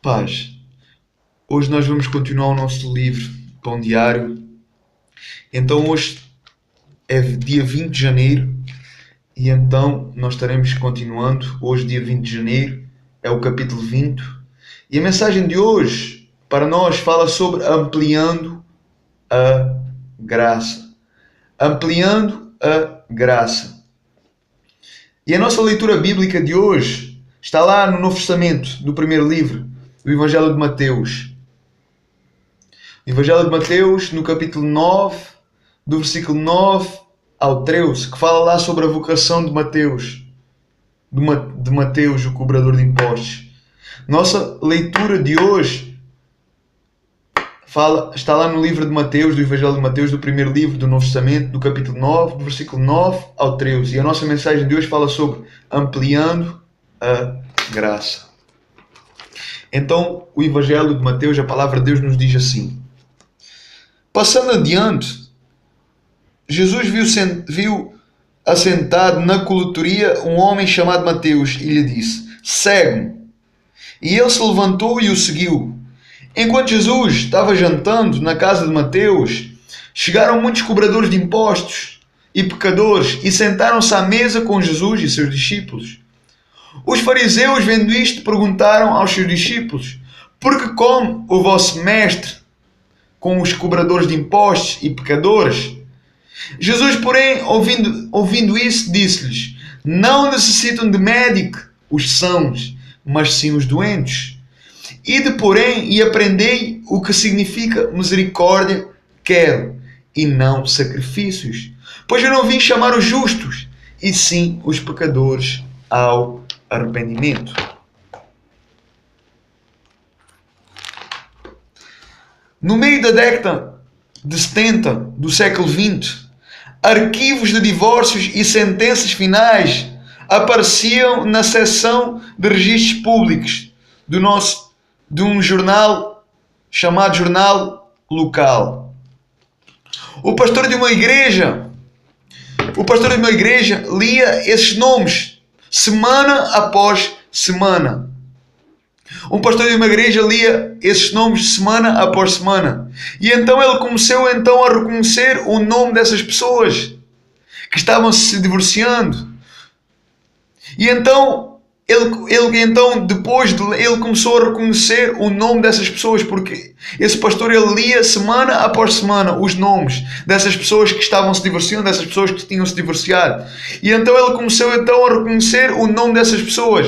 Paz, hoje nós vamos continuar o nosso livro Pão Diário. Então hoje é dia 20 de janeiro e então nós estaremos continuando. Hoje, dia 20 de janeiro, é o capítulo 20. E a mensagem de hoje para nós fala sobre ampliando a graça. Ampliando a graça. E a nossa leitura bíblica de hoje está lá no Novo Testamento, no primeiro livro, do Evangelho de Mateus. Evangelho de Mateus, no capítulo 9, do versículo 9 ao 13, que fala lá sobre a vocação de Mateus, de Mateus, o cobrador de impostos. Nossa leitura de hoje está lá no livro de Mateus, do Evangelho de Mateus, do primeiro livro do Novo Testamento, do capítulo 9, do versículo 9 ao 13. E a nossa mensagem de hoje fala sobre ampliando a graça. Então, o Evangelho de Mateus, a palavra de Deus nos diz assim: passando adiante, Jesus viu assentado na coletoria um homem chamado Mateus e lhe disse: segue-me. E ele se levantou e o seguiu. Enquanto Jesus estava jantando na casa de Mateus, chegaram muitos cobradores de impostos e pecadores e sentaram-se à mesa com Jesus e seus discípulos. Os fariseus, vendo isto, perguntaram aos seus discípulos: por que come o vosso mestre com os cobradores de impostos e pecadores? Jesus, porém, ouvindo isso, disse-lhes: não necessitam de médico os sãos, mas sim os doentes. Ide, porém, e aprendei o que significa misericórdia quero, e não sacrifícios. Pois eu não vim chamar os justos, e sim os pecadores ao arrependimento. No meio da década de 70 do século XX, arquivos de divórcios e sentenças finais apareciam na seção de registros públicos de um jornal chamado Jornal Local. O pastor de uma igreja lia esses nomes semana após semana. Um pastor de uma igreja lia esses nomes semana após semana. E então ele começou a reconhecer o nome dessas pessoas que estavam se divorciando. E então depois ele começou a reconhecer o nome dessas pessoas, porque esse pastor ele lia semana após semana os nomes dessas pessoas que estavam se divorciando, dessas pessoas que tinham se divorciado. E então ele começou a reconhecer o nome dessas pessoas.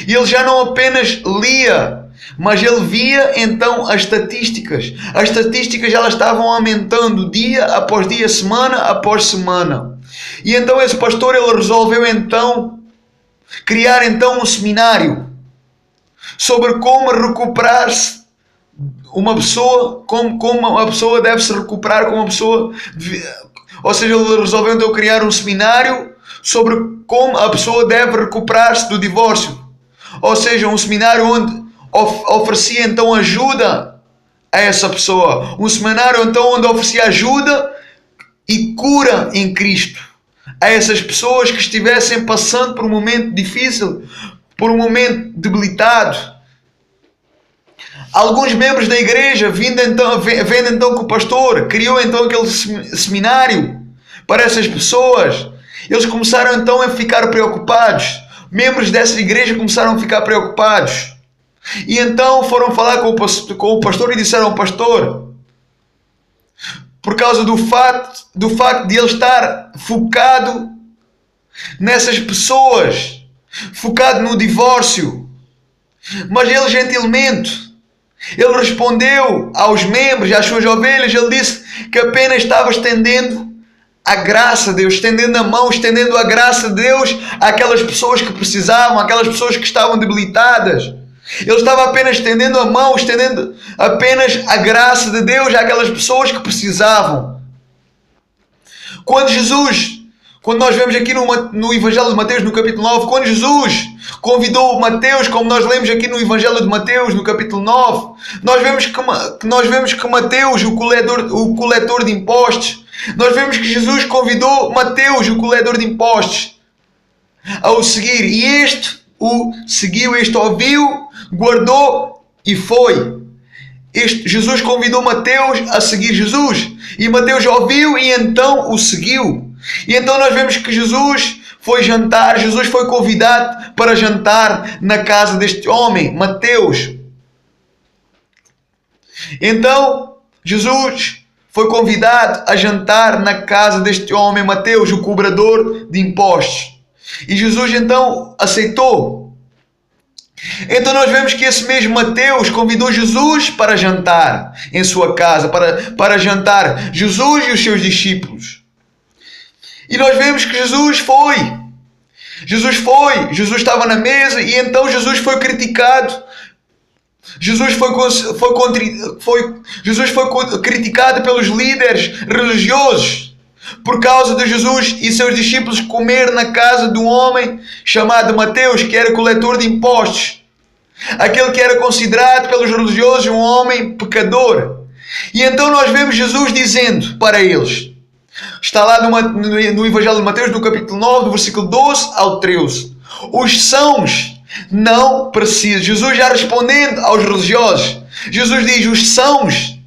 E ele já não apenas lia, mas ele via então as estatísticas. As estatísticas elas estavam aumentando dia após dia, semana após semana. E então esse pastor ele resolveu então criar então um seminário sobre como recuperar-se uma pessoa, como uma pessoa deve se recuperar, como uma pessoa ou seja, ele resolveu então criar um seminário sobre como a pessoa deve recuperar-se do divórcio, ou seja, um seminário onde oferecia então ajuda a essa pessoa, um seminário então onde oferecia ajuda e cura em Cristo a essas pessoas que estivessem passando por um momento difícil, por um momento debilitado. Alguns membros da igreja, vendo então que o pastor criou então aquele seminário para essas pessoas, eles começaram então a ficar preocupados. Membros dessa igreja começaram a ficar preocupados. E então foram falar com o pastor e disseram: pastor, por causa do facto de ele estar focado nessas pessoas, focado no divórcio. Mas ele gentilmente, ele respondeu aos membros, às suas ovelhas, ele disse que apenas estava estendendo a graça de Deus, estendendo a mão, estendendo a graça de Deus àquelas pessoas que precisavam, àquelas pessoas que estavam debilitadas. Ele estava apenas estendendo a mão, estendendo apenas a graça de Deus àquelas pessoas que precisavam. Quando nós vemos aqui no Evangelho de Mateus, no capítulo 9, quando Jesus convidou Mateus, como nós lemos aqui no Evangelho de Mateus, no capítulo 9, nós vemos que Mateus, o coletor de impostos, nós vemos que Jesus convidou Mateus, o coletor de impostos, a o seguir. E este o seguiu, este ouviu, guardou E foi. Jesus convidou Mateus a seguir Jesus. E Mateus ouviu e então o seguiu. E então nós vemos que Jesus foi jantar. Jesus foi convidado para jantar na casa deste homem, Mateus. Então Jesus foi convidado a jantar na casa deste homem, Mateus, o cobrador de impostos. E Jesus então aceitou. Então nós vemos que esse mesmo Mateus convidou Jesus para jantar em sua casa, para jantar Jesus e os seus discípulos. E nós vemos que Jesus foi. Jesus estava na mesa e então Jesus foi criticado. Jesus foi criticado pelos líderes religiosos por causa de Jesus e seus discípulos comer na casa de um homem chamado Mateus, que era coletor de impostos, aquele que era considerado pelos religiosos um homem pecador. E então nós vemos Jesus dizendo para eles, está lá no Evangelho de Mateus, no capítulo 9, do versículo 12 ao 13, os sãos não precisam. Jesus já respondendo aos religiosos, Jesus diz, os sãos,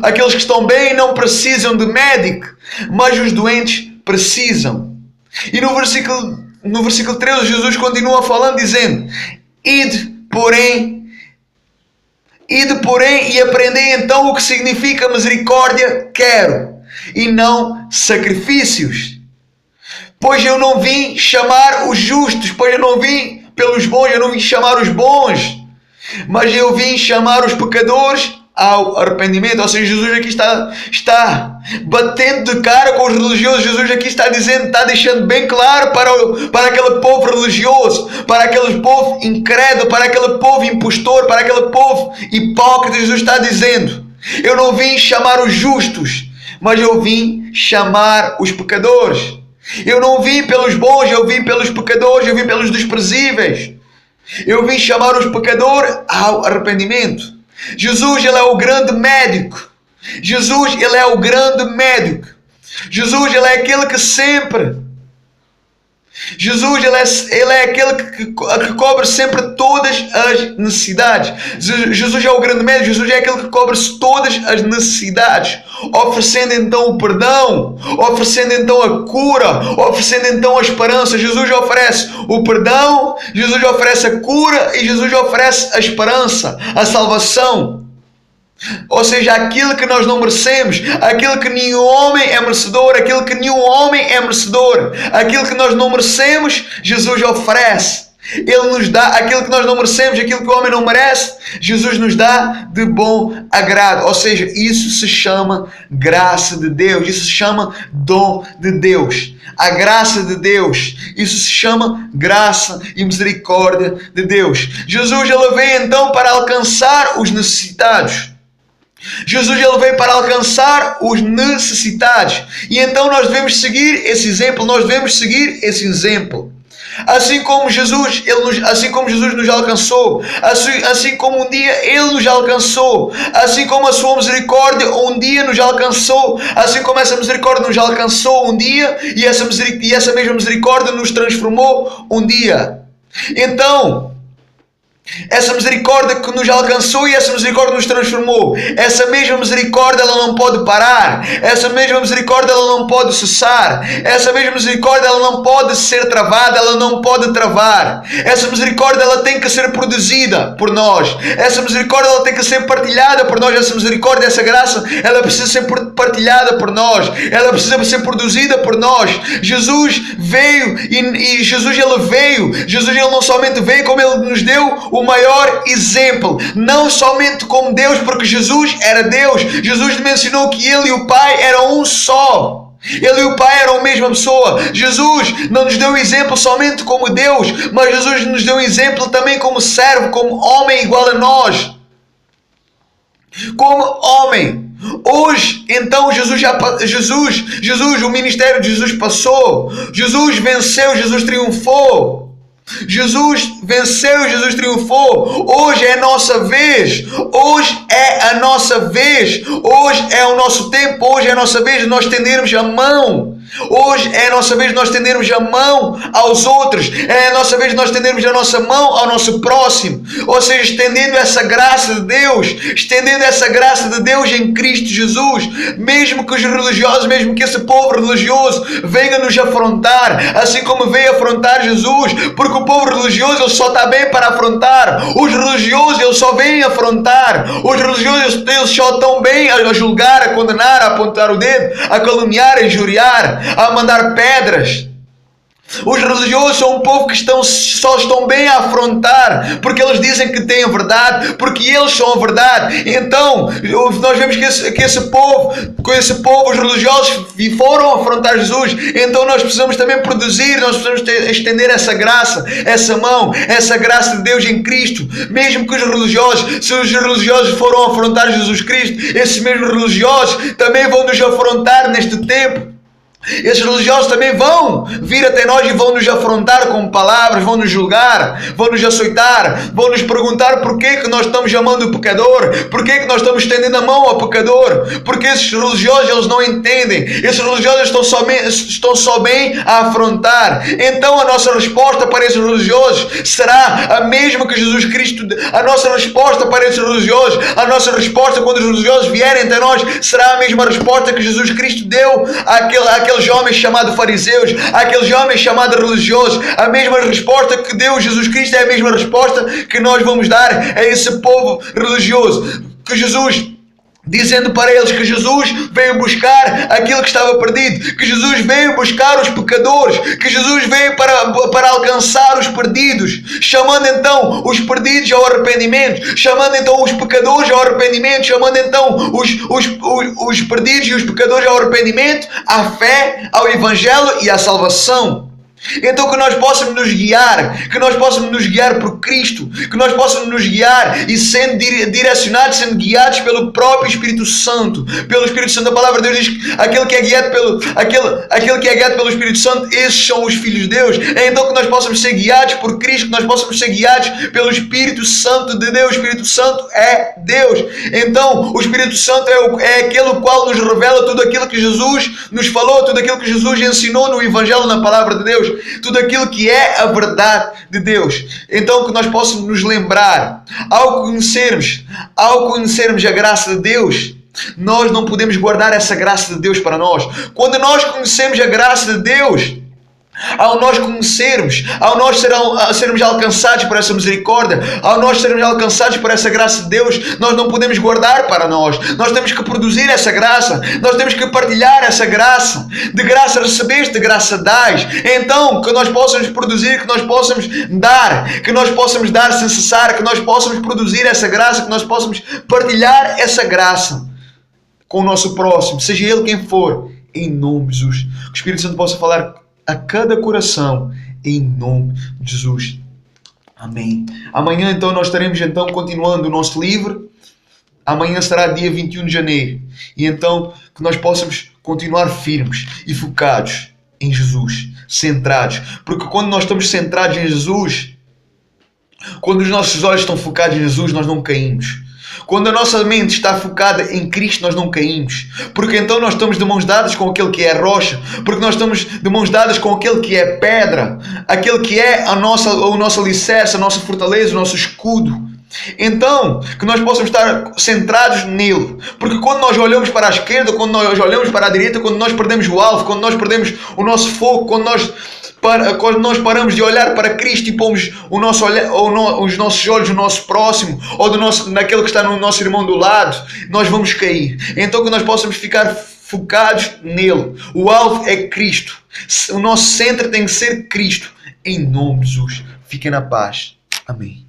aqueles que estão bem, não precisam de médico, mas os doentes precisam. E no versículo 13 Jesus continua falando dizendo, ide porém e aprendei então o que significa misericórdia quero, e não sacrifícios, pois eu não vim chamar os justos, pois eu não vim pelos bons, eu não vim chamar os bons, mas eu vim chamar os pecadores ao arrependimento. Ou seja, Jesus aqui está batendo de cara com os religiosos. Jesus aqui está deixando bem claro para aquele povo religioso, para aquele povo incrédulo, para aquele povo impostor, para aquele povo hipócrita. Jesus está dizendo, eu não vim chamar os justos, mas eu vim chamar os pecadores. Eu não vim pelos bons, eu vim pelos pecadores, eu vim pelos desprezíveis. Eu vim chamar os pecadores ao arrependimento. Jesus, ele é o grande médico. Jesus, ele é o grande médico. Jesus, ele é aquele que sempre... Jesus, ele é aquele que cobre sempre todas as necessidades. Jesus é o grande médico. Jesus é aquele que cobre todas as necessidades, oferecendo então o perdão, oferecendo então a cura, oferecendo então a esperança. Jesus oferece o perdão, Jesus oferece a cura e Jesus oferece a esperança, a salvação. Ou seja, aquilo que nós não merecemos, aquilo que nenhum homem é merecedor, aquilo que nenhum homem é merecedor, aquilo que nós não merecemos, Jesus oferece. Ele nos dá aquilo que nós não merecemos, aquilo que o homem não merece, Jesus nos dá de bom agrado. Ou seja, isso se chama graça de Deus, isso se chama dom de Deus. A graça de Deus, isso se chama graça e misericórdia de Deus. Jesus, ele veio então para alcançar os necessitados. Jesus, ele veio para alcançar os necessitados. E então nós devemos seguir esse exemplo. Assim como Jesus nos alcançou, assim como um dia Ele nos alcançou, assim como a sua misericórdia um dia nos alcançou, assim como essa misericórdia nos alcançou um dia e essa mesma misericórdia nos transformou um dia. Então, essa misericórdia que nos alcançou e essa misericórdia nos transformou, essa mesma misericórdia ela não pode parar, essa mesma misericórdia ela não pode cessar, essa mesma misericórdia ela não pode ser travada, ela não pode travar. Essa misericórdia ela tem que ser produzida por nós, essa misericórdia ela tem que ser partilhada por nós, essa misericórdia, essa graça ela precisa ser partilhada por nós, ela precisa ser produzida por nós. Jesus veio e Jesus ele não somente veio, como ele nos deu o maior exemplo, não somente como Deus, porque Jesus era Deus. Jesus mencionou que Ele e o Pai eram um só. Ele e o Pai eram a mesma pessoa. Jesus não nos deu exemplo somente como Deus, mas Jesus nos deu exemplo também como servo, como homem igual a nós. Como homem. Hoje, então, o ministério de Jesus passou. Jesus venceu, Jesus triunfou. Jesus venceu, Jesus triunfou. Hoje é a nossa vez. Hoje é a nossa vez. Hoje é o nosso tempo. Hoje é a nossa vez de nós estendermos a mão Hoje é a nossa vez de nós estendermos a mão aos outros. É a nossa vez de nós estendermos a nossa mão ao nosso próximo. Ou seja, estendendo essa graça de Deus. Estendendo essa graça de Deus em Cristo Jesus. Mesmo que os religiosos, mesmo que esse povo religioso venha nos afrontar, assim como veio afrontar Jesus. Porque o povo religioso ele só está bem para afrontar. Os religiosos eles só vêm afrontar. Os religiosos eles só estão bem a julgar, a condenar, a apontar o dedo, a caluniar, a injuriar, a mandar pedras. Os religiosos são um povo que só estão bem a afrontar, porque eles dizem que têm a verdade, porque eles são a verdade. Então, nós vemos que esse povo, os religiosos foram afrontar Jesus. Então nós precisamos também produzir, nós precisamos estender essa graça, essa mão, essa graça de Deus em Cristo. Mesmo que os religiosos, se os religiosos foram afrontar Jesus Cristo, esses mesmos religiosos também vão nos afrontar neste tempo. Esses religiosos também vão vir até nós e vão nos afrontar com palavras, vão nos julgar, vão nos açoitar, vão nos perguntar porquê que nós estamos amando o pecador, porquê que nós estamos estendendo a mão ao pecador, porque esses religiosos eles não entendem, esses religiosos estão só bem a afrontar. Então a nossa resposta para esses religiosos será a mesma que Jesus Cristo, a nossa resposta para esses religiosos, a nossa resposta quando os religiosos vierem até nós será a mesma resposta que Jesus Cristo deu àqueles homens chamados fariseus, àqueles homens chamados religiosos. A mesma resposta que deu Jesus Cristo é a mesma resposta que nós vamos dar a esse povo religioso. Que Jesus, dizendo para eles que Jesus veio buscar aquilo que estava perdido, que Jesus veio buscar os pecadores, que Jesus veio para alcançar os perdidos, chamando então os perdidos ao arrependimento, chamando então os pecadores ao arrependimento, chamando então os perdidos e os pecadores ao arrependimento, à fé, ao Evangelho e à salvação. Então que nós possamos nos guiar por Cristo, que nós possamos nos guiar e sendo direcionados, sendo guiados pelo próprio Espírito Santo. Pelo Espírito Santo, a palavra de Deus diz que aquele que é guiado pelo Espírito Santo, esses são os filhos de Deus. É então que nós possamos ser guiados por Cristo, que nós possamos ser guiados pelo Espírito Santo de Deus. O Espírito Santo é Deus. Então o Espírito Santo é aquele qual nos revela tudo aquilo que Jesus nos falou, tudo aquilo que Jesus ensinou no Evangelho, na palavra de Deus, tudo aquilo que é a verdade de Deus. Então que nós possamos nos lembrar, ao conhecermos a graça de Deus, nós não podemos guardar essa graça de Deus para nós. Quando nós conhecemos a graça de Deus, ao nós conhecermos, ao nós sermos alcançados por essa misericórdia, ao nós sermos alcançados por essa graça de Deus, nós não podemos guardar para nós. Nós temos que produzir essa graça, nós temos que partilhar essa graça. De graça recebeste, de graça dás. Então, que nós possamos produzir, que nós possamos dar sem cessar, que nós possamos produzir essa graça, que nós possamos partilhar essa graça com o nosso próximo, seja ele quem for, em nome de Jesus. Que o Espírito Santo possa falar a cada coração, em nome de Jesus. Amém. Amanhã então nós estaremos continuando o nosso livro. Amanhã será dia 21 de janeiro. E então que nós possamos continuar firmes e focados em Jesus, centrados. Porque quando nós estamos centrados em Jesus, quando os nossos olhos estão focados em Jesus, nós não caímos. Quando a nossa mente está focada em Cristo, nós não caímos. Porque então nós estamos de mãos dadas com aquele que é a rocha. Porque nós estamos de mãos dadas com aquele que é pedra. Aquele que é o nosso alicerce, a nossa fortaleza, o nosso escudo. Então, que nós possamos estar centrados nele. Porque quando nós olhamos para a esquerda, quando nós olhamos para a direita, quando nós perdemos o alvo, quando nós perdemos o nosso foco, quando nós paramos de olhar para Cristo e pomos os nossos olhos no nosso próximo ou naquele que está no nosso irmão do lado, nós vamos cair. Então que nós possamos ficar focados nele. O alvo é Cristo. O nosso centro tem que ser Cristo. Em nome de Jesus. Fiquem na paz. Amém.